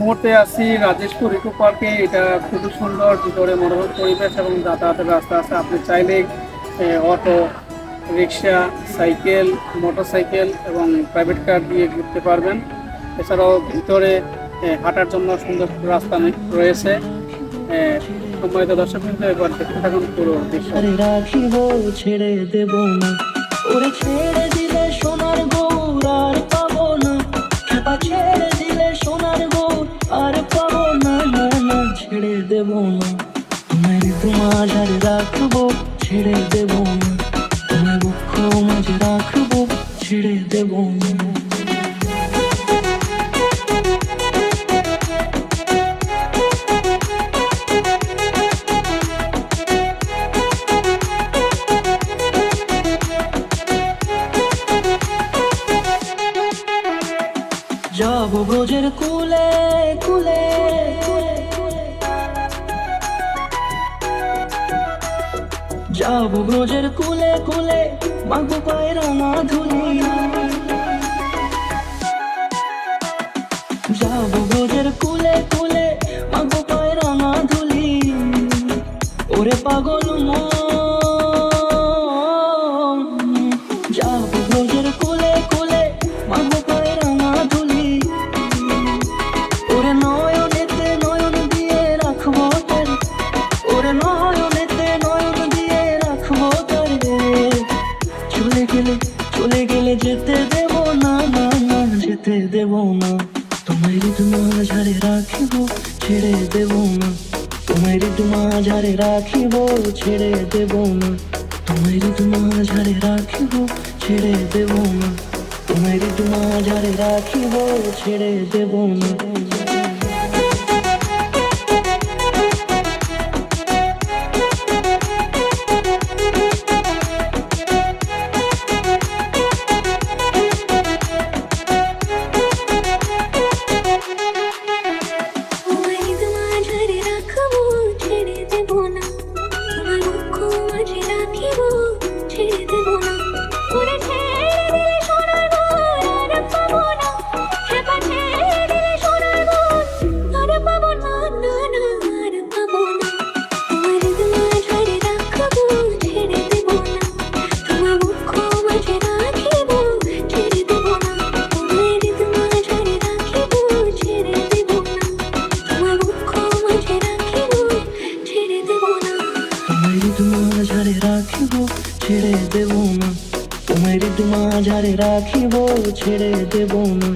মুহূর্তে আছি রাজেশপুর ইকো পার্কে। এটা খুবই সুন্দর, ভিতরে মনোরম পরিবেশ এবং যাতায়াতের রাস্তা আছে। আপনি চাইলেই অটো, রিক্সা, সাইকেল, মোটরসাইকেল এবং প্রাইভেট কার দিয়ে ঘুরতে পারবেন। এছাড়াও ভিতরে হাঁটার জন্য সুন্দর রাস্তা রয়েছে। সম্মানিত দর্শক বিন্দু, এবার দেখতে থাকুন পুরো দৃশ্য। রাখিব ছেড়ে দেব না, ওরে ছেড়ে দিলে সোনার গৌর আর পাবো না, খেপা ছেড়ে দিলে সোনার গৌর আর পাবো না, না না ছেড়ে দেব না, তোমায় তোমার রাখবো ছেড়ে দেব না, তোমায় বুক মাঝে রাখবো ছেড়ে দেব না। যাব ব্রজের কুলে কুলে, যাব ব্রজের কুলে কুলে, মাগো পায়ে রাঙা ধুলি, যাব ব্রজের কুলে কুলে, মাগো পায়ে রাঙা ধুলি, ওরে পাগল মন, যাব ব্রজের কুলে কুলে, মাগো পায়ে রাঙা ধুলি, ওরে নয়নেতে নয়ন দিয়ে রাখবো তারে, ওরে নয়নেতে নয়ন দিয়ে রাখবো তারে, চলে গেলে চলে গেলে যেতে দেব না, না না যেতে দেব না, তোমায় তোমার ঝাড়ে রাখিব ছেড়ে দেব না, তোমায় তোমার ঝাড়ে রাখিব ছেড়ে দেব না, তোমায় তোমার ঝাড়ে রাখিব ছেড়ে দেব না, তোমায় তোমার ঝাড়ে রাখিব ছেড়ে দেব না। ছেড়ে দেব না, তোমায় তোমার ঝাড়ে রাখিব ছেড়ে দেব না।